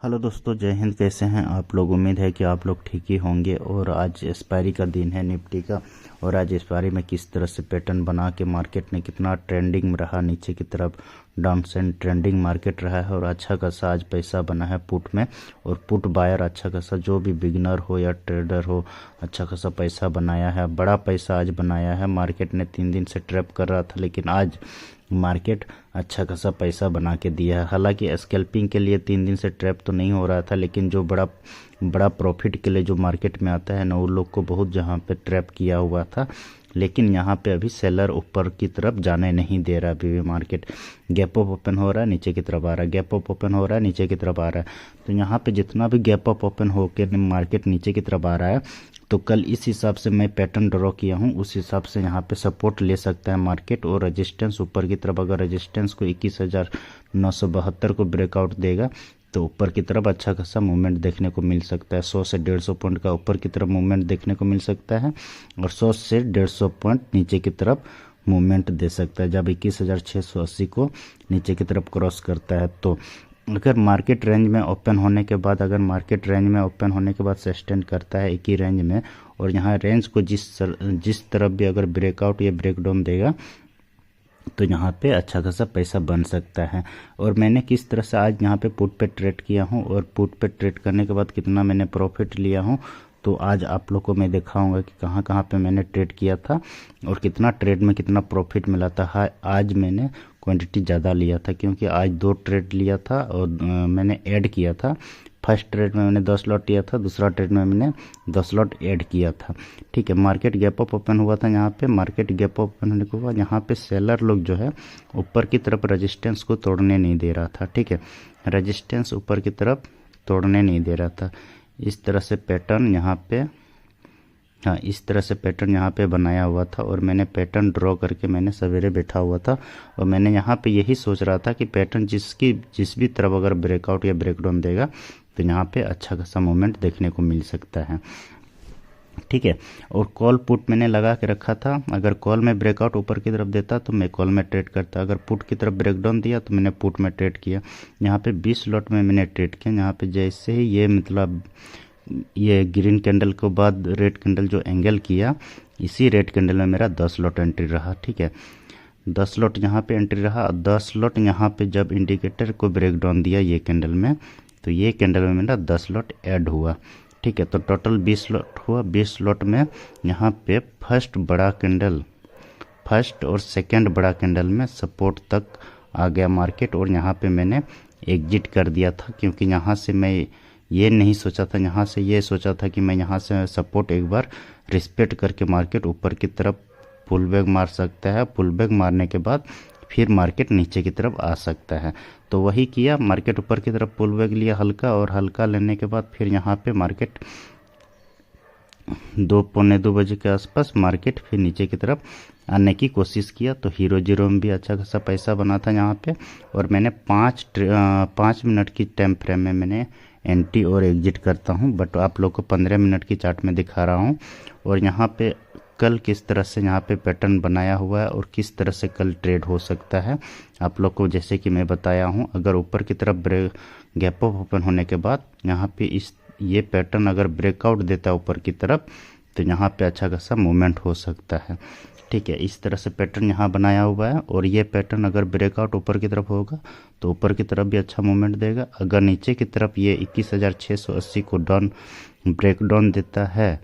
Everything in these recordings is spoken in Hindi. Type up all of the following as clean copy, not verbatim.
हेलो दोस्तों, जय हिंद। कैसे हैं आप लोग? उम्मीद है कि आप लोग ठीक ही होंगे। और आज एक्सपायरी का दिन है निफ्टी का। और आज एक्सपायरी में किस तरह से पैटर्न बना के मार्केट ने कितना ट्रेंडिंग में रहा, नीचे की तरफ डाउन सेंड ट्रेंडिंग मार्केट रहा है। और अच्छा खासा आज पैसा बना है पुट में। और पुट बायर अच्छा खासा, जो भी बिगिनर हो या ट्रेडर हो, अच्छा खासा पैसा बनाया है। बड़ा पैसा आज बनाया है। मार्केट ने 3 दिन से ट्रैप कर रहा था, लेकिन आज मार्केट अच्छा खासा पैसा बना के दिया है। हालांकि स्कैल्पिंग के लिए 3 दिन से ट्रैप तो नहीं हो रहा था, लेकिन जो बड़ा बड़ा प्रॉफिट के लिए जो मार्केट में आता है ना, वो लोग को बहुत जहाँ पे ट्रैप किया हुआ था। लेकिन यहाँ पे अभी सेलर ऊपर की तरफ जाने नहीं दे रहा। अभी भी मार्केट गैप अप ओपन हो रहा है, नीचे की तरफ आ रहा है, गैप अप ओपन हो रहा है, नीचे की तरफ आ रहा है। तो यहाँ पे जितना भी गैप अप ओपन होकर मार्केट नीचे की तरफ आ रहा है, तो कल इस हिसाब से मैं पैटर्न ड्रॉ किया हूँ, उस हिसाब से यहाँ पे सपोर्ट ले सकता है मार्केट। और रेजिस्टेंस ऊपर की तरफ, अगर रेजिस्टेंस को 21,972 को ब्रेकआउट देगा तो ऊपर की तरफ अच्छा खासा मूवमेंट देखने को मिल सकता है। 100 से 150 पॉइंट का ऊपर की तरफ मूवमेंट देखने को मिल सकता है, और 100 से 150 पॉइंट नीचे की तरफ मूवमेंट दे सकता है जब 21,680 को नीचे की तरफ क्रॉस करता है। तो अगर मार्केट रेंज में ओपन होने के बाद, सस्टेन करता है एक ही रेंज में, और यहाँ रेंज को जिस तरफ भी अगर ब्रेकआउट या ब्रेकडाउन देगा, तो यहाँ पे अच्छा खासा पैसा बन सकता है। और मैंने किस तरह से आज यहाँ पे पुट पे ट्रेड किया हूँ, और पुट पे ट्रेड करने के बाद कितना मैंने प्रॉफिट लिया हूँ, तो आज आप लोग को मैं दिखाऊंगा कि कहाँ कहाँ पे मैंने ट्रेड किया था और कितना ट्रेड में कितना प्रॉफिट मिला था। आज मैंने क्वांटिटी ज़्यादा लिया था, क्योंकि आज 2 ट्रेड लिया था और मैंने ऐड किया था। फर्स्ट ट्रेड में मैंने 10 लॉट लिया था, दूसरा ट्रेड में मैंने 10 लॉट ऐड किया था। ठीक है, मार्केट गैप अप ओपन हुआ था। यहाँ पे मार्केट गैप अप ओपन होने के बाद यहाँ पे सेलर लोग जो है ऊपर की तरफ रेजिस्टेंस को तोड़ने नहीं दे रहा था। ठीक है, रेजिस्टेंस ऊपर की तरफ तोड़ने नहीं दे रहा था। इस तरह से पैटर्न यहाँ पे, हाँ, इस तरह से पैटर्न यहाँ पे बनाया हुआ था। और मैंने पैटर्न ड्रॉ करके मैंने सवेरे बैठा हुआ था, और मैंने यहाँ पे यही सोच रहा था कि पैटर्न जिस भी तरफ अगर ब्रेकआउट या ब्रेकडाउन देगा, तो यहाँ पे अच्छा खासा मूवमेंट देखने को मिल सकता है। ठीक है, और कॉल पुट मैंने लगा के रखा था। अगर कॉल में ब्रेकआउट ऊपर की तरफ देता तो मैं कॉल में ट्रेड करता, अगर पुट की तरफ ब्रेकडाउन दिया तो मैंने पुट में ट्रेड किया। यहाँ पे 20 लॉट में मैंने ट्रेड किया। यहाँ पे जैसे ही ये मतलब ये ग्रीन कैंडल के बाद रेड कैंडल जो एंगल किया, इसी रेड कैंडल में मेरा 10 लॉट एंट्री रहा। ठीक है, 10 लॉट यहाँ पे एंट्री रहा, 10 लॉट यहाँ पे जब इंडिकेटर को ब्रेकडाउन दिया ये कैंडल में, तो ये कैंडल में मेरा 10 लॉट ऐड हुआ। ठीक है, तो टोटल 20 लॉट हुआ। 20 लॉट में यहाँ पे फर्स्ट और सेकंड बड़ा कैंडल में सपोर्ट तक आ गया मार्केट, और यहाँ पे मैंने एग्जिट कर दिया था। क्योंकि यहाँ से मैं ये नहीं सोचा था, यहाँ से ये सोचा था कि मैं यहाँ से सपोर्ट एक बार रिस्पेक्ट करके मार्केट ऊपर की तरफ पुल बैक मार सकता है। पुल बैक मारने के बाद फिर मार्केट नीचे की तरफ आ सकता है। तो वही किया, मार्केट ऊपर की तरफ पुल बैक लिया हल्का, और हल्का लेने के बाद फिर यहाँ पे मार्केट 2 बजे के आसपास मार्केट फिर नीचे की तरफ आने की कोशिश किया। तो हीरो जीरो में भी अच्छा खासा पैसा बना था यहाँ पे। और मैंने 5 मिनट की टाइम फ्रेम में मैंने एंट्री और एग्जिट करता हूँ, बट आप लोग को 15 मिनट की चार्ट में दिखा रहा हूँ। और यहाँ पे कल किस तरह से यहाँ पे पैटर्न बनाया हुआ है और किस तरह से कल ट्रेड हो सकता है आप लोग को, जैसे कि मैं बताया हूँ। अगर ऊपर की तरफ गैप अप ओपन होने के बाद यहाँ पे ये पैटर्न अगर ब्रेकआउट देता है ऊपर की तरफ, तो यहाँ पे अच्छा खासा मूवमेंट हो सकता है। ठीक है, इस तरह से पैटर्न यहाँ बनाया हुआ है। और ये पैटर्न अगर ब्रेकआउट ऊपर की तरफ होगा तो ऊपर की तरफ भी अच्छा मूवमेंट देगा। अगर नीचे की तरफ ये 21,680 को ब्रेकडाउन देता है,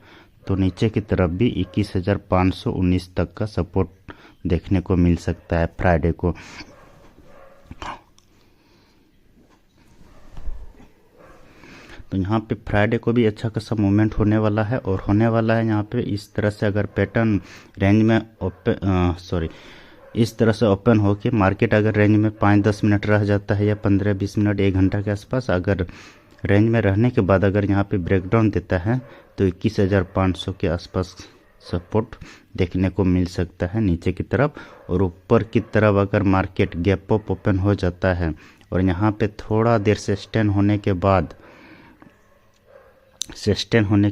तो नीचे की तरफ भी 21,519 तक का सपोर्ट देखने को मिल सकता है फ्राइडे को। तो यहाँ पे फ्राइडे को भी अच्छा खासा मूवमेंट होने वाला है, और होने वाला है यहाँ पे इस तरह से। अगर पैटर्न रेंज में इस तरह से ओपन होके मार्केट अगर रेंज में 5-10 मिनट रह जाता है, या 15-20 मिनट 1 घंटा के आसपास, अगर रेंज में रहने के बाद अगर यहाँ पे ब्रेकडाउन देता है, तो 21,500 के आसपास सपोर्ट देखने को मिल सकता है नीचे की तरफ। और ऊपर की तरफ अगर मार्केट गैप अप ओपन हो जाता है, और यहाँ पे थोड़ा देर सस्टेन होने के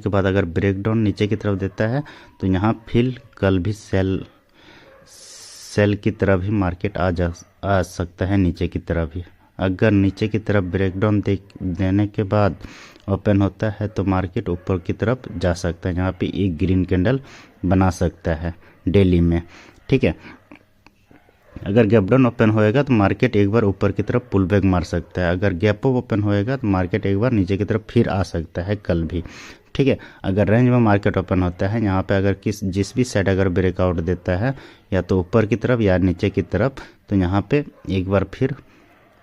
बाद अगर ब्रेकडाउन नीचे की तरफ देता है, तो यहाँ फिर कल भी सेल की तरफ ही मार्केट आ सकता है नीचे की तरफ ही। अगर नीचे की तरफ ब्रेकडाउन देने के बाद ओपन होता है तो मार्केट ऊपर की तरफ जा सकता है, जहाँ पे एक ग्रीन कैंडल बना सकता है डेली में। ठीक है, अगर गैप डाउन ओपन होएगा तो मार्केट एक बार ऊपर की तरफ पुल बैक मार सकता है। अगर गैप अप ओपन होएगा तो मार्केट एक बार नीचे की तरफ फिर आ सकता है कल भी। ठीक है, अगर रेंज में मार्केट ओपन होता है, यहाँ पे अगर जिस भी साइड अगर ब्रेकआउट देता है या तो ऊपर की तरफ या नीचे की तरफ, तो यहाँ पे एक बार फिर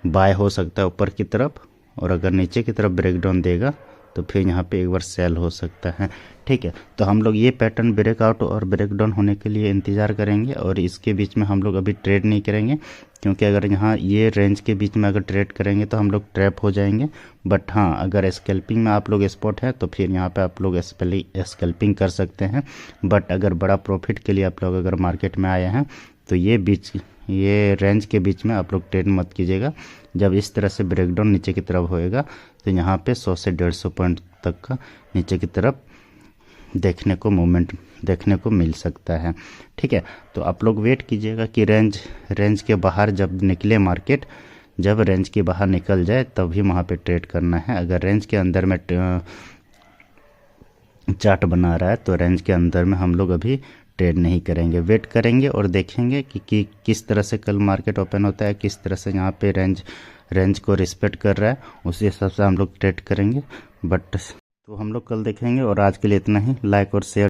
बाय हो सकता है ऊपर की तरफ, और अगर नीचे की तरफ ब्रेकडाउन देगा तो फिर यहाँ पे एक बार सेल हो सकता है। ठीक है, तो हम लोग ये पैटर्न ब्रेकआउट और ब्रेकडाउन होने के लिए इंतज़ार करेंगे, और इसके बीच में हम लोग अभी ट्रेड नहीं करेंगे, क्योंकि अगर यहाँ ये रेंज के बीच में अगर ट्रेड करेंगे तो हम लोग ट्रैप हो जाएंगे। बट हाँ, अगर स्कैल्पिंग में आप लोग एक्सपर्ट है तो फिर यहाँ पे आप लोग स्कैल्पिंग कर सकते हैं। बट अगर बड़ा प्रॉफिट के लिए आप लोग अगर मार्केट में आए हैं तो ये रेंज के बीच में आप लोग ट्रेड मत कीजिएगा। जब इस तरह से ब्रेकडाउन नीचे की तरफ होएगा तो यहाँ पे 100 से 150 पॉइंट तक का नीचे की तरफ मूवमेंट देखने को मिल सकता है। ठीक है, तो आप लोग वेट कीजिएगा कि रेंज के बाहर जब निकले मार्केट, जब रेंज के बाहर निकल जाए तभी वहाँ पे ट्रेड करना है। अगर रेंज के अंदर में चार्ट बना रहा है तो रेंज के अंदर में हम लोग अभी ट्रेड नहीं करेंगे, वेट करेंगे और देखेंगे कि किस तरह से कल मार्केट ओपन होता है, किस तरह से यहाँ पे रेंज को रिस्पेक्ट कर रहा है, उसी हिसाब से हम लोग ट्रेड करेंगे। बट तो हम लोग कल देखेंगे, और आज के लिए इतना ही। लाइक और शेयर